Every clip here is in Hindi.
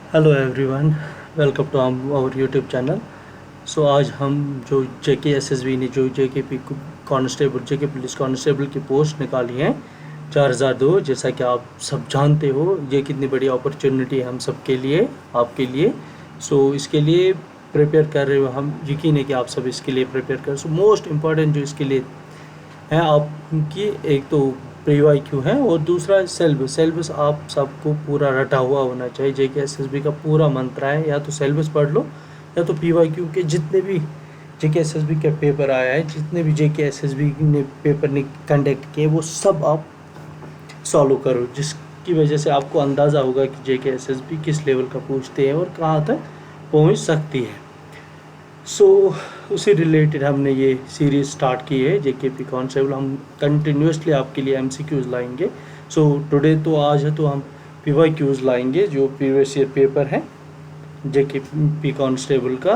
Hello everyone, welcome to our YouTube channel. So आज हम जो जेके एसएसबी ने जो JK P constable JK police constable की पोस्ट निकाली है 4002, जैसा कि आप सब जानते हो ये कितनी बड़ी अपॉर्चुनिटी है हम सब के लिए, आपके लिए। सो इसके लिए प्रिपेयर कर रहे हो हम, यकीन है कि आप सब इसके लिए प्रिपेयर कर। सो मोस्ट इम्पॉर्टेंट जो इसके लिए है आपकी, एक तो प्री वाई क्यू है और दूसरा सेलेबस। सेलेबस आप सबको पूरा रटा हुआ होना चाहिए। जेके एसएसबी का पूरा मंत्र है, या तो सेलेबस पढ़ लो या तो पी वाई क्यू के जितने भी जेके एसएसबी के पेपर आया है, जितने भी जेके एसएसबी ने पेपर ने कंडक्ट किए, वो सब आप सॉल्व करो, जिसकी वजह से आपको अंदाज़ा होगा कि जेके एसएसबी किस लेवल का पूछते हैं और कहाँ तक पहुँच सकती है। उसी रिलेटेड हमने ये सीरीज़ स्टार्ट की है जेके पी कॉन्स्टेबल। हम कंटिन्यूसली आपके लिए एमसीक्यूज़ लाएंगे। टुडे तो आज है, तो हम पीवाईक्यूज़ लाएंगे जो प्रीवियस ईयर पेपर है जेके पी कॉन्स्टेबल का।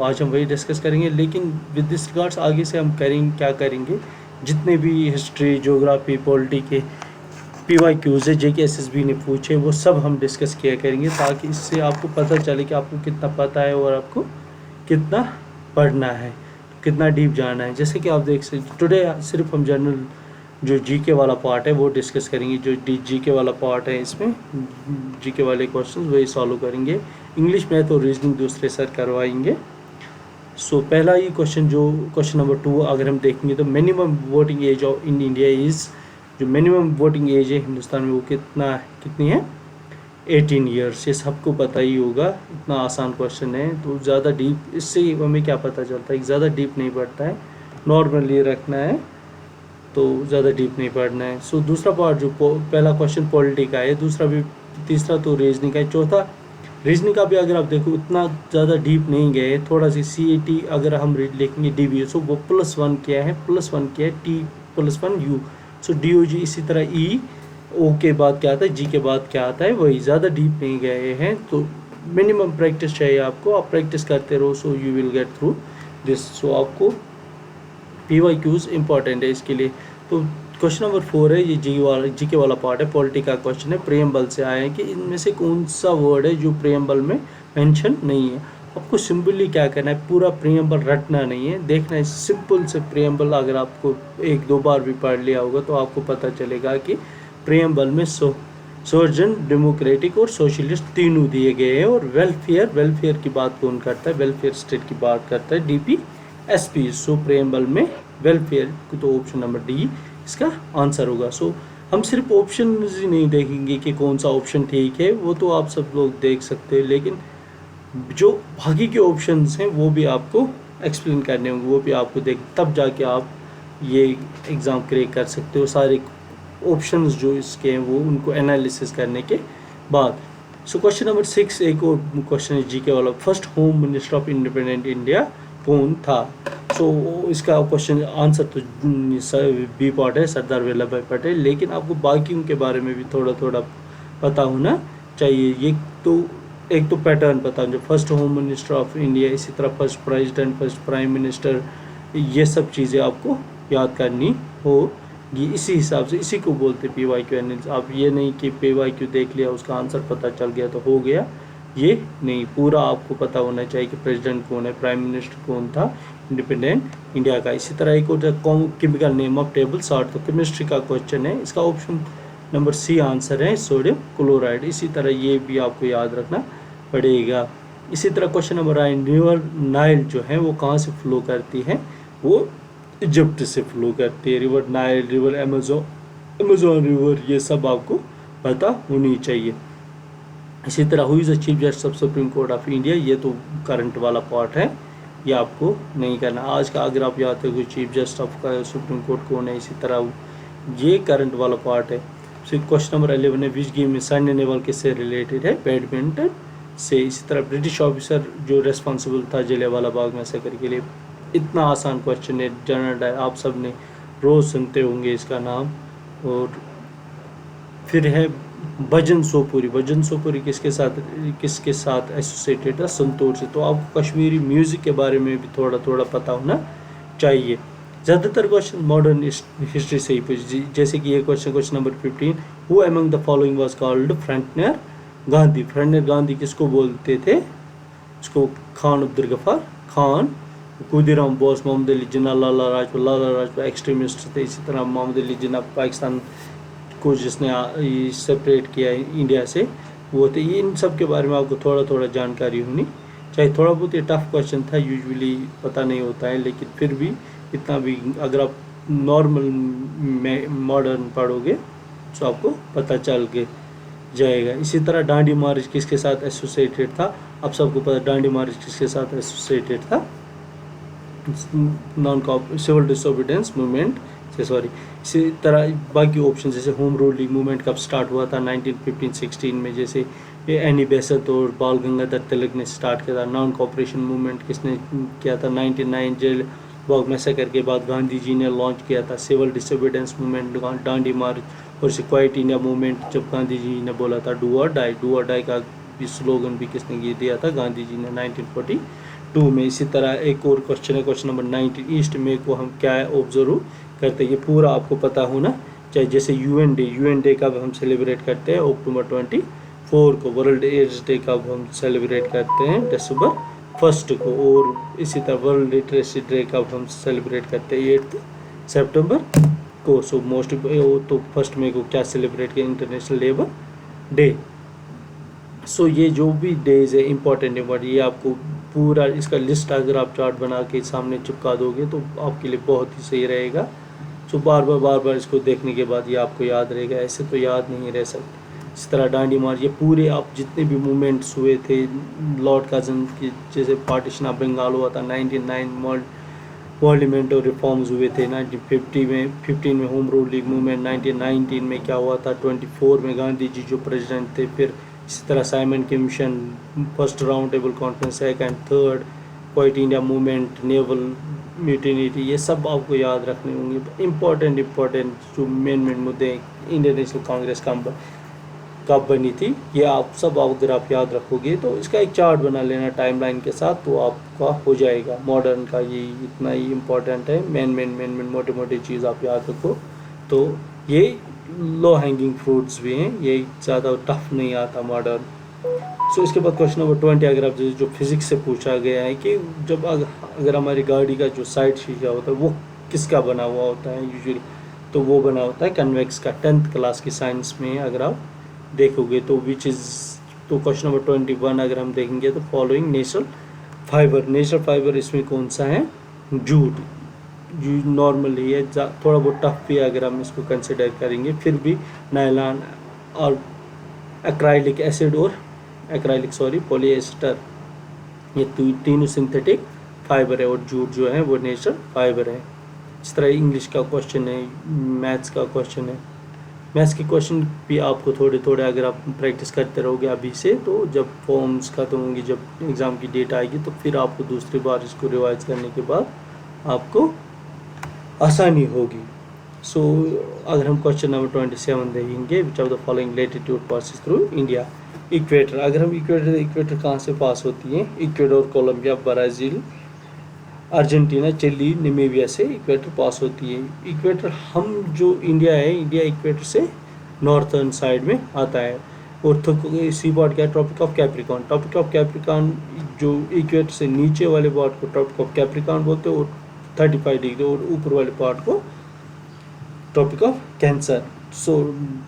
आज हम वही डिस्कस करेंगे, लेकिन विद दिस रिगार्ड्स आगे से हम क्या करेंगे, जितने भी हिस्ट्री, ज्योग्राफी, पॉलिटी के पीवाईक्यूज़ है जेके एसएसबी ने पूछे, वो सब हम डिस्कस किया करेंगे, ताकि इससे आपको पता चले कि आपको कितना पता है और आपको कितना पढ़ना है, कितना डीप जाना है। जैसे कि आप देख सकते, टुडे सिर्फ हम जनरल जो जीके वाला पार्ट है वो डिस्कस करेंगे। जो जीके वाला पार्ट है, इसमें जीके वाले क्वेश्चंस वही सॉल्व करेंगे। इंग्लिश में तो रीजनिंग दूसरे सर करवाएंगे। पहला ही क्वेश्चन, जो क्वेश्चन नंबर 2 अगर हम देखेंगे तो minimum voting age of in India is, जो मिनिमम वोटिंग एज है हिंदुस्तान में वो कितनी है? 18 ईयर्स। ये सबको पता ही होगा, इतना आसान क्वेश्चन है। तो ज़्यादा डीप इससे हमें क्या पता चलता है, ज़्यादा डीप नहीं पढ़ता है, नॉर्मली रखना है, तो ज़्यादा डीप नहीं पढ़ना है। दूसरा पार्ट, जो पहला क्वेश्चन पॉलिटी का है, दूसरा भी, तीसरा तो रीजनिंग का है, चौथा रीजनिंग का भी अगर आप देखो उतना ज़्यादा डीप नहीं गए, थोड़ा सी CAT अगर हम लिखेंगे DBA, वो +1 क्या है, +1 क्या है, T+1 U। DOG इसी तरह E, O के बाद क्या आता है, G के बाद क्या आता है, वही। ज़्यादा डीप नहीं गए हैं, तो मिनिमम प्रैक्टिस चाहिए आपको। आप प्रैक्टिस करते रहो, you will get through this. आपको PYQs इंपॉर्टेंट है इसके लिए। तो क्वेश्चन नंबर 4 है, ये जीके वाला पार्ट है, पॉलिटी का क्वेश्चन है। प्रेम्बल से आया है कि इनमें से कौन सा वर्ड है जो प्रेम्बल में मेंशन नहीं है। आपको सिंपली क्या करना है, पूरा प्रेम्बल रटना नहीं है, देखना है सिंपल से प्रेम्बल। अगर आपको 1-2 बार भी पढ़ लिया होगा तो आपको पता चलेगा कि प्रेम्बल में सोशल डेमोक्रेटिक और सोशलिस्ट तीनों दिए गए हैं। और वेलफेयर की बात कौन करता है, वेलफेयर स्टेट की बात करता है DPSP। प्रेम्बल में वेलफेयर, तो ऑप्शन नंबर D इसका आंसर होगा। हम सिर्फ ऑप्शन ही नहीं देखेंगे कि कौन सा ऑप्शन ठीक है, वो तो आप सब लोग देख सकते हैं, लेकिन जो बाकी के ऑप्शंस हैं वो भी आपको एक्सप्लेन करने होंगे, वो भी आपको तब जाके आप ये एग्ज़ाम क्रैक कर सकते हो। सारे ऑप्शंस जो इसके हैं वो उनको एनालिसिस करने के बाद। क्वेश्चन नंबर 6 एक और क्वेश्चन है जीके वाला। First home minister of independent India कौन था? इसका क्वेश्चन आंसर तो बी पार्ट है, सरदार वल्लभ भाई पटेल। लेकिन आपको बाकियों के बारे में भी थोड़ा थोड़ा पता होना चाहिए। ये तो एक तो पैटर्न पता, जो first home minister of India, इसी तरह first president, first prime minister, ये सब चीज़ें आपको याद करनी होगी। इसी हिसाब से इसी को बोलते PYQ एनालिसिस। आप ये नहीं कि PYQ देख लिया उसका आंसर पता चल गया तो हो गया, ये नहीं, पूरा आपको पता होना चाहिए कि प्रेसिडेंट कौन है, प्राइम मिनिस्टर कौन था इंडिपेंडेंट इंडिया का। इसी तरह एक और chemical name of table salt, तो केमिस्ट्री का क्वेश्चन है, इसका ऑप्शन नंबर C आंसर है, सोडियम क्लोराइड। इसी तरह ये भी आपको याद रखना पड़ेगा। इसी तरह क्वेश्चन नंबर 9, रिवर नाइल जो है वो कहाँ से फ्लो करती है? वो इजिप्ट से फ्लो करती है। River Nile, river Amazon river, ये सब आपको पता होनी चाहिए। इसी तरह हुई is the chief justice of supreme court of India, ये तो करंट वाला पार्ट है, ये आपको नहीं करना। आज का अगर आप याद हो chief justice of supreme court कौन है, इसी तरह ये करंट वाला पार्ट है। क्वेश्चन नंबर 11 है, विच गेम में सैन्य नेवल किससे रिलेटेड है? बैडमिंटन से। इसी तरह ब्रिटिश ऑफिसर जो रेस्पॉन्सिबल था जलियांवाला बाग मैसेकर के लिए, इतना आसान क्वेश्चन है, जनरल डायर, आप सब ने रोज़ सुनते होंगे इसका नाम। और फिर है भजन सोपुरी। भजन सोपुरी किसके साथ एसोसिएटेड है? संतूर से। तो आपको कश्मीरी म्यूज़िक के बारे में भी थोड़ा थोड़ा पता होना चाहिए। ज़्यादातर क्वेश्चन मॉडर्न हिस्ट्री से ही पूछे, जैसे कि ये question number 15, who among the following was called frontier Gandhi, frontier Gandhi किसको बोलते थे? उसको खान अब्दुल गफ्फार खान, खुदीराम बोस, मोहम्मद अली जिन्ना, लाला लाजपत एक्सट्रीमिस्ट थे। इसी तरह मोहम्मद अली जिन्ना पाकिस्तान को जिसने सेपरेट किया इंडिया से, वो थे। इन सब के बारे में आपको थोड़ा थोड़ा जानकारी होनी चाहिए। थोड़ा बहुत ये टफ क्वेश्चन था, यूजुअली पता नहीं होता है, लेकिन फिर भी इतना भी अगर आप नॉर्मल मॉडर्न पढ़ोगे तो आपको पता चल के जाएगा। इसी तरह डांडी मार्च किसके साथ एसोसिएटेड था? आप सबको पता डांडी मार्च किसके साथ एसोसिएटेड था? नॉन सिविल डिसोबीडियंस मूवमेंट से, सॉरी। इसी तरह बाकी ऑप्शन जैसे होम रूलिंग मूवमेंट कब स्टार्ट हुआ था? 1915-16 में, जैसे एनी बेसंत और बाल गंगाधर तिलक ने स्टार्ट किया था। नॉन कॉपरेशन मूवमेंट किसने किया था? 1909 जेल बाग मैसेकर के बाद गांधी जी ने लॉन्च किया था। सिविल डिसोबीडियंस मूवमेंट डांडी मार्च और क्वाइट इंडिया मूवमेंट जब गांधी जी ने बोला था डू और डाई का भी स्लोगन भी किसने दिया था? गांधी जी ने 1942 में। इसी तरह एक और क्वेश्चन है, क्वेश्चन नंबर 19, ईस्ट में को हम क्या ऑब्जर्व करते हैं? ये पूरा आपको पता होना चाहिए। जैसे यूएन डे कब हम सेलिब्रेट करते हैं? अक्टूबर 24 को। वर्ल्ड एड्स डे कब हम सेलिब्रेट करते हैं? दिसंबर 1 को। और इसी तरह वर्ल्ड लिटरेसी डे कब हम सेलिब्रेट करते हैं? 8 सितंबर को। सो मोस्ट तो 1 मई को क्या सेलिब्रेट किया? International labour day. सो ये जो भी डेज है इंपॉर्टेंट, ये आपको पूरा इसका लिस्ट अगर आप चार्ट बना के सामने चिपका दोगे तो आपके लिए बहुत ही सही रहेगा। सो बार बार इसको देखने के बाद ये आपको याद रहेगा, ऐसे तो याद नहीं रह सकता। इस तरह डांडी मार्च, ये पूरे आप जितने भी मूवमेंट्स हुए थे, लॉर्ड कर्जन की जैसे पार्टीशन ऑफ बंगाल हुआ था, 1909 पार्लियामेंट रिफॉर्म्स हुए थे, 1915 में होम रूलिंग मूवमेंट, 1919 में क्या हुआ था, 24 में गांधी जी जो प्रेसिडेंट थे, फिर इसी तरह Simon commission, first round table conference, second third, quit India movement, naval mutiny, ये सब आपको याद रखने होंगे। इम्पोर्टेंट जो मेन मुद्दे, इंडियन नेशनल कांग्रेस कब बनी थी, ये आप सब अगर आप याद रखोगे तो इसका एक चार्ट बना लेना टाइमलाइन के साथ, तो आपका हो जाएगा। मॉडर्न का ये इतना ही इम्पोर्टेंट है, मेन मोटे चीज़ आप याद रखो। तो ये लो हैंगिंग फ्रूट्स भी हैं, ये ज़्यादा टफ नहीं आता मॉडर्न। सो इसके बाद क्वेश्चन नंबर 20, अगर आप जो फिज़िक्स से पूछा गया है कि जब अगर हमारी गाड़ी का जो साइड शीशा होता है वो किसका बना हुआ होता है यूजुअली, तो वो बना होता है कन्वेक्स का। 10th क्लास की साइंस में अगर आप देखोगे तो तो क्वेश्चन नंबर 21 अगर हम देखेंगे तो फॉलोइंग नेचुरल फाइबर इसमें कौन सा है? जूट नॉर्मली है, थोड़ा बहुत टफ भी अगर हम इसको कंसिडर करेंगे, फिर भी नायलॉन और पॉलिएस्टर, ये तीनों सिंथेटिक फाइबर है, और जूट जो है वो नेचुरल फाइबर है। इस तरह इंग्लिश का क्वेश्चन है, मैथ्स का क्वेश्चन है। मैथ्स के क्वेश्चन भी आपको थोड़े अगर आप प्रैक्टिस करते रहोगे अभी से, तो जब फॉर्म्स खत्म होंगी, जब एग्ज़ाम की डेट आएगी, तो फिर आपको दूसरी बार इसको रिवाइज करने के बाद आपको आसानी होगी। सो अगर हम क्वेश्चन नंबर 27 देखेंगे, which of the following latitude passes through India? Equator. अगर हम इक्वेटर कहाँ से पास होती है? Ecuador, Colombia, Brazil, Argentina, Chile, Namibia से इक्वेटर पास होती है। इक्वेटर हम जो इंडिया है, इंडिया इक्वेटर से नॉर्थर्न साइड में आता है। और सी पार्ट क्या है? ट्रॉपिक ऑफ कैप्रिकॉन जो इक्वेटर से नीचे वाले पार्ट को ट्रॉपिक ऑफ कैप्रिकॉन बोलते हैं, और 35 डिग्री और ऊपर वाले पार्ट को tropic of cancer. So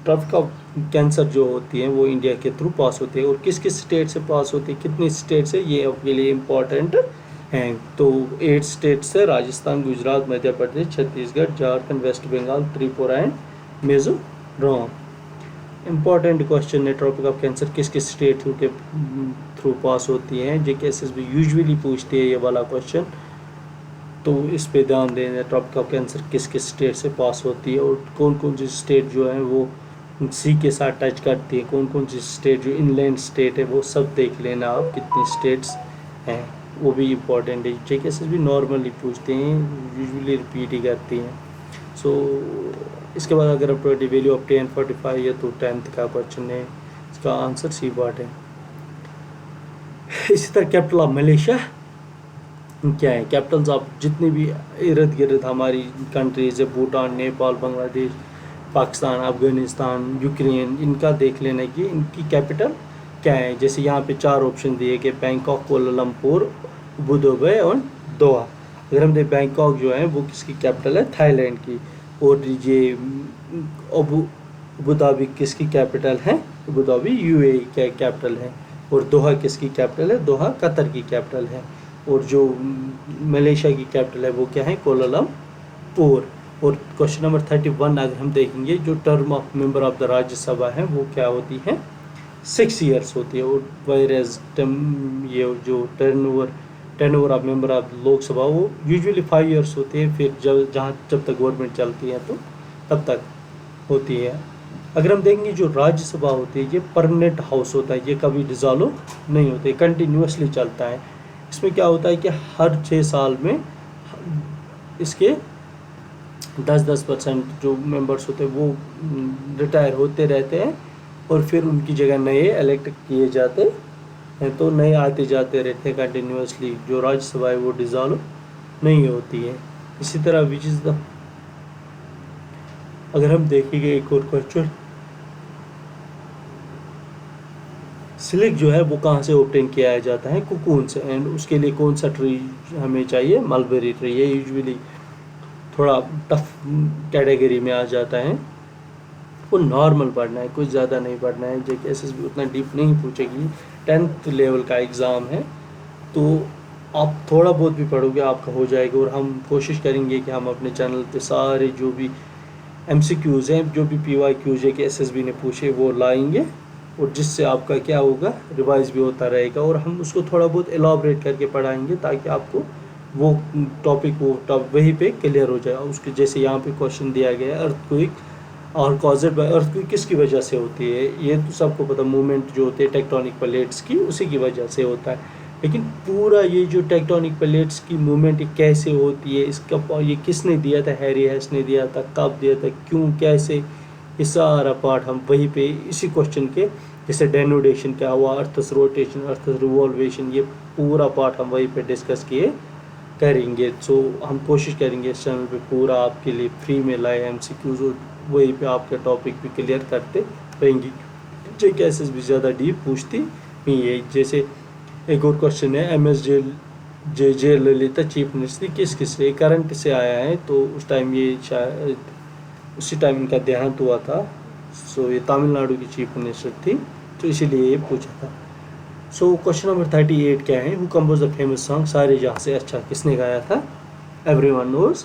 tropic of cancer जो होती है वो इंडिया के थ्रू पास होती है। और किस स्टेट से पास होती है, कितने स्टेट से, ये आपके लिए इम्पॉर्टेंट हैं। तो 8 स्टेट्स है, Rajasthan, Gujarat, Madhya Pradesh, Chhattisgarh, Jharkhand, West Bengal, Tripura and Mizoram. Important question है, ट्रॉपिक ऑफ कैंसर किस स्टेट के थ्रू पास होती है? JKSSB यूजुअली पूछती है ये वाला क्वेश्चन, तो इस पे ध्यान देना। ट्रॉपिक ऑफ कैंसर किस स्टेट से पास होती है, और कौन सी स्टेट जो है वो सी के साथ टच करती है, कौन सी स्टेट जो इनलैंड स्टेट है, वो सब देख लेना आप, कितनी स्टेट्स हैं, वो भी इम्पोर्टेंट है। JKSSB नॉर्मली पूछते हैं, यूजुअली रिपीट ही करती हैं। सो इसके बाद अगर आप वैल्यू ऑफ 1045 है, तो 10th का क्वेश्चन है, इसका आंसर सी पार्ट है। इसी तरह कैपिटल ऑफ मलेशिया क्या है? कैपिटल्स ऑफ जितने भी इर्द गिर्द हमारी कंट्रीज है, भूटान, नेपाल, बांग्लादेश, पाकिस्तान, अफगानिस्तान, यूक्रेन, इनका देख लेना कि इनकी कैपिटल क्या है। जैसे यहाँ पे 4 ऑप्शन दिए कि बैंकॉक, कोलालमपुर, अबू धाबी और दोहा। अगर हम देखें बैंकॉक जो है वो किसकी कैपिटल है, थाईलैंड की। और ये अबू अबू धाबी किसकी कैपिटल है, अबू धाबी यूएई का कैपिटल है। और दोहा किसकी कैपिटल है, दोहा कतर की कैपिटल है। और जो मलेशिया की कैपिटल है वो क्या है, कोलालमपुर। और क्वेश्चन नंबर 31 अगर हम देखेंगे, जो term of member of the Rajya Sabha है वो क्या होती है, 6 ईयर्स होती है। और वायरस ये जो turnover of member of Lok Sabha वो यूजुअली 5 ईयर्स होती है। फिर जब तक गवर्नमेंट चलती है तो तब तक होती है। अगर हम देखेंगे जो राज्यसभा होती है ये परमानेंट हाउस होता है, ये कभी डिसॉल्व नहीं होते, कंटिन्यूसली चलता है। इसमें क्या होता है कि हर 6 साल में इसके 10% जो मेंबर्स होते हैं वो रिटायर होते रहते हैं और फिर उनकी जगह नए इलेक्ट किए जाते हैं। तो नए आते जाते रहते हैं कंटिन्यूसली। जो राज्यसभा है वो डिसॉल्व नहीं होती है। इसी तरह विच इज़ द, अगर हम देखेंगे एक और क्वेश्चन, सिल्क जो है वो कहाँ से ऑब्टेन किया जाता है, कोकून से। एंड उसके लिए कौन सा ट्री हमें चाहिए, मलबेरी ट्री। ये यूजुअली थोड़ा टफ कैटेगरी में आ जाता है, वो नॉर्मल पढ़ना है, कुछ ज़्यादा नहीं पढ़ना है। JKSS भी उतना डीप नहीं पूछेगी, 10th लेवल का एग्ज़ाम है तो आप थोड़ा बहुत भी पढ़ोगे आपका हो जाएगा। और हम कोशिश करेंगे कि हम अपने चैनल पे सारे जो भी MCQs हैं, जो भी PYQs JKSSB ने पूछे वो लाएंगे, और जिससे आपका क्या होगा, रिवाइज भी होता रहेगा। और हम उसको थोड़ा बहुत एलाबरेट करके पढ़ाएंगे ताकि आपको वो टॉपिक वहीं पे क्लियर हो जाए। उसके जैसे यहाँ पे क्वेश्चन दिया गया है, अर्थक्वेक और कॉजेड बाय अर्थक्वेक किसकी वजह से होती है, ये तो सबको पता, मूवमेंट जो होते हैं टेक्टोनिक प्लेट्स की उसी की वजह से होता है। लेकिन पूरा ये जो टेक्टोनिक प्लेट्स की मूवमेंट कैसे होती है, इसका ये किसने दिया था, हैरी हेस ने दिया था, कब दिया था, क्यों, कैसे, ये सारा पार्ट हम वहीं पे इसी क्वेश्चन के, जैसे डेनोडेशन क्या हुआ, अर्थस रोटेशन, अर्थस रिवॉल्वेशन, ये पूरा पार्ट हम वहीं पे डिस्कस किए करेंगे। सो हम कोशिश करेंगे इस चैनल पे पूरा आपके लिए फ्री में लाए MCQs, और वहीं पे आपके टॉपिक भी क्लियर करते रहेंगे। JKSS भी ज़्यादा डीप पूछती नहीं है। जैसे एक और क्वेश्चन है, MSJ ललिता चीफ मिनिस्टर किस से, करंट से आया है। तो उस टाइम ये शायद उसी टाइम इनका देहांत हुआ था। सो ये तमिलनाडु की चीफ मिनिस्टर थी, तो इसीलिए ये पूछा था। सो क्वेश्चन नंबर 38 क्या है, who compose the famous song सारे जहाँ से अच्छा, किसने गाया था, एवरीवन नोज,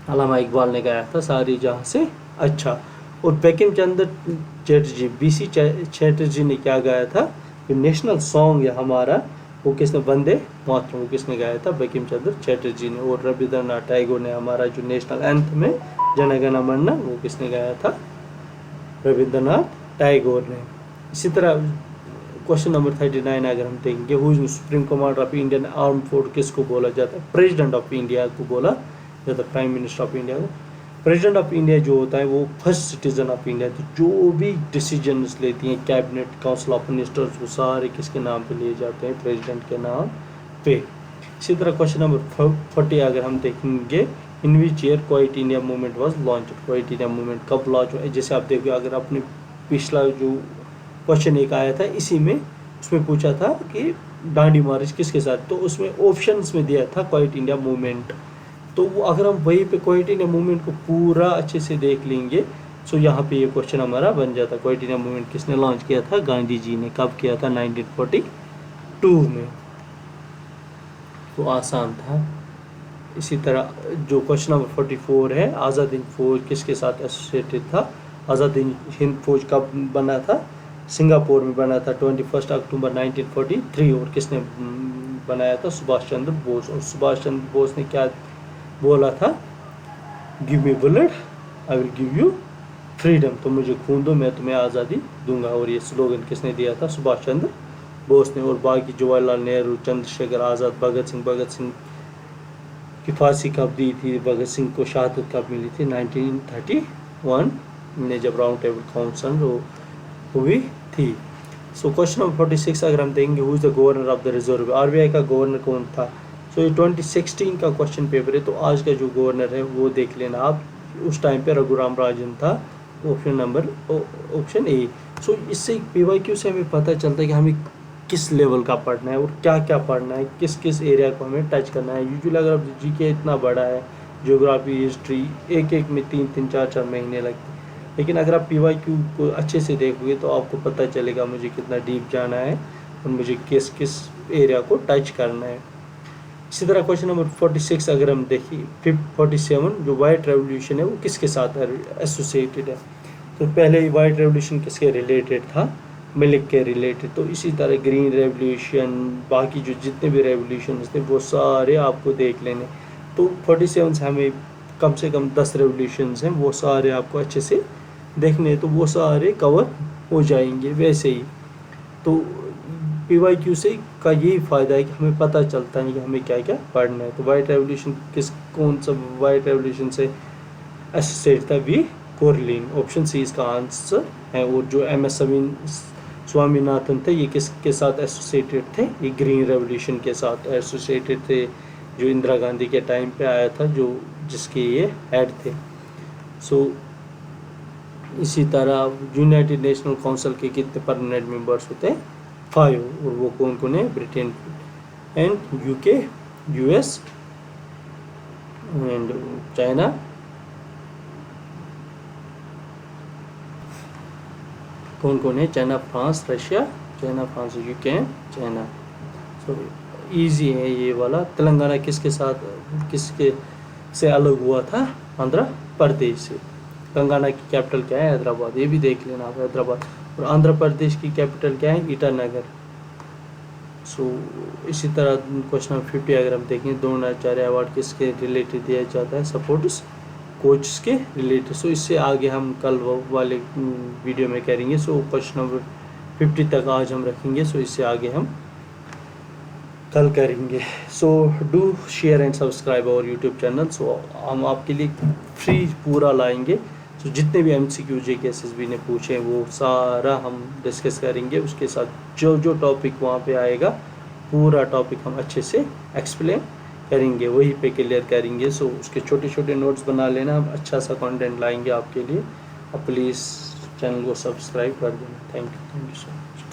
अल्लामा इकबाल ने गाया था सारे जहाँ से अच्छा। और बंकिम चंद्र चटर्जी, BC चटर्जी ने क्या गाया था, जो नेशनल सॉन्ग है हमारा वो किसने, वंदे मातरम, वो किसने गाया था, बंकिम चंद्र चटर्जी ने। और रविंद्रनाथ टैगोर ने हमारा जो नेशनल एंथम है जन गण मन, वो किसने गाया था, रविंद्रनाथ टैगोर ने। इसी तरह क्वेश्चन नंबर 39 अगर हम देखेंगे, who is supreme commander of Indian arm force किसको बोला जाता है, प्रेसिडेंट ऑफ इंडिया को बोला जाता है, प्राइम मिनिस्टर ऑफ इंडिया को। प्रेसिडेंट ऑफ इंडिया जो होता है वो फर्स्ट सिटीजन ऑफ इंडिया, तो जो भी डिसीजंस लेती हैं कैबिनेट, काउंसिल ऑफ मिनिस्टर्स, वो सारे किसके नाम पे लिए जाते हैं, प्रेसिडेंट के नाम पे। इसी तरह क्वेश्चन नंबर 40 अगर हम देखेंगे, in which year quit India movement was launched, quit India movement कब लॉन्च हुआ। जैसे आप देखिए, अगर आपने पिछला जो क्वेश्चन एक आया था इसी में, उसमें पूछा था कि डांडी मार्च किसके साथ, तो उसमें ऑप्शंस में दिया था क्वाइट इंडिया मूवमेंट। तो वो अगर हम वहीं पे क्वाइट इंडिया मूवमेंट को पूरा अच्छे से देख लेंगे, सो यहाँ पे ये क्वेश्चन हमारा बन जाता। क्वाइट इंडिया मूवमेंट किसने लॉन्च किया था, गांधी जी ने। कब किया था, 1942 में। तो आसान था। इसी तरह जो क्वेश्चन नंबर 44 है, आज़ाद हिंद फौज किसके साथ एसोसिएटेड था, आज़ाद हिंद फौज कब बना था, सिंगापुर में बना था 21 अक्टूबर 1943। और किसने बनाया था, सुभाष चंद्र बोस। और सुभाष चंद्र बोस ने क्या बोला था, give me bullet I will give you freedom, तो मुझे खून दो मैं तुम्हें आज़ादी दूंगा। और ये स्लोगन किसने दिया था, सुभाष चंद्र बोस ने। और बाकी जवाहरलाल नेहरू, चंद्रशेखर आज़ाद, भगत सिंह की फांसी कब दी थी, भगत सिंह को शहादत कब मिली थी, 1931 में, जब राउंड टेबल काउंसिल हुई थी। सो क्वेश्चन नंबर 46 अगर हम देंगे, who is the governor of the reserve, RBI का गवर्नर कौन था। सो ये 2016 का क्वेश्चन पेपर है, तो आज का जो गवर्नर है वो देख लेना आप। उस टाइम पे रघुराम राजन था, ऑप्शन नंबर ऑप्शन ए। सो इससे PYQ से हमें पता चलता है कि हमें किस लेवल का पढ़ना है और क्या क्या पढ़ना है, किस किस एरिया को हमें टच करना है। यूजुअली अगर आप GK इतना बड़ा है, ज्योग्राफी, हिस्ट्री, एक एक में 3-3 4-4 महीने लगते हैं, लेकिन अगर आप PYQ को अच्छे से देखोगे तो आपको पता चलेगा मुझे कितना डीप जाना है और मुझे किस किस एरिया को टच करना है। इसी तरह क्वेश्चन नंबर 46 अगर हम देखिए 47 जो वाइट रेवोल्यूशन है वो किसके साथ एसोसिएटेड है। तो पहले वाइट रेवोल्यूशन किसके रिलेटेड था, मिल्क के रिलेटेड। तो इसी तरह ग्रीन रेवोल्यूशन, बाकी जो जितने भी रेवोल्यूशन थे वो सारे आपको देख लेने। तो 47 से हमें कम से कम 10 रेवोल्यूशंस हैं, वो सारे आपको अच्छे से देखने, तो वो सारे कवर हो जाएंगे वैसे ही। तो PYQ से का यही फ़ायदा है कि हमें पता चलता है कि हमें क्या क्या पढ़ना है। तो वाइट रेवोल्यूशन कौन सा वाइट रेवोल्यूशन से एसोसिएट था, वी कोरलिन, ऑप्शन सी इसका आंसर है। और जो MS स्वामीनाथन थे ये किसके साथ एसोसिएटेड थे, ये ग्रीन रेवोल्यूशन के साथ एसोसिएटेड थे, जो इंदिरा गांधी के टाइम पे आया था, जो जिसके ये हेड थे। सो इसी तरह यूनाइटेड नेशनल काउंसिल के कितने परमानेंट मेंबर्स होते हैं, 5, और वो कौन कौन है, Britain and UK, US and China, कौन कौन है, China, France, Russia, China, France, UK and China. So easy है ये वाला। तेलंगाना किसके साथ, किसके से अलग हुआ था, आंध्र प्रदेश से। तेलंगाना की कैपिटल क्या है, हैदराबाद, ये भी देख लेना आप, हैदराबाद। और आंध्र प्रदेश की कैपिटल क्या है, ईटानगर। सो इसी तरह क्वेश्चन नंबर 50 अगर हम देखें, द्रोणाचार्य अवार्ड किसके रिलेटेड दिया जाता है, सपोर्ट्स कोच के रिलेटेड। सो इससे आगे हम कल वाले वीडियो में करेंगे। सो क्वेश्चन नंबर 50 तक आज हम रखेंगे। सो इससे आगे हम कल करेंगे। So do share and subscribe our YouTube channel. So हम आपके लिए फ्री पूरा लाएंगे। सो जितने भी MCQ JK SSB ने पूछे वो सारा हम डिस्कस करेंगे। उसके साथ जो जो टॉपिक वहाँ पे आएगा पूरा टॉपिक हम अच्छे से एक्सप्लेन करेंगे, वहीं पे क्लियर करेंगे। सो उसके छोटे छोटे नोट्स बना लेना, हम अच्छा सा कंटेंट लाएंगे आपके लिए। अब प्लीज़ चैनल को सब्सक्राइब कर देना। Thank you so much.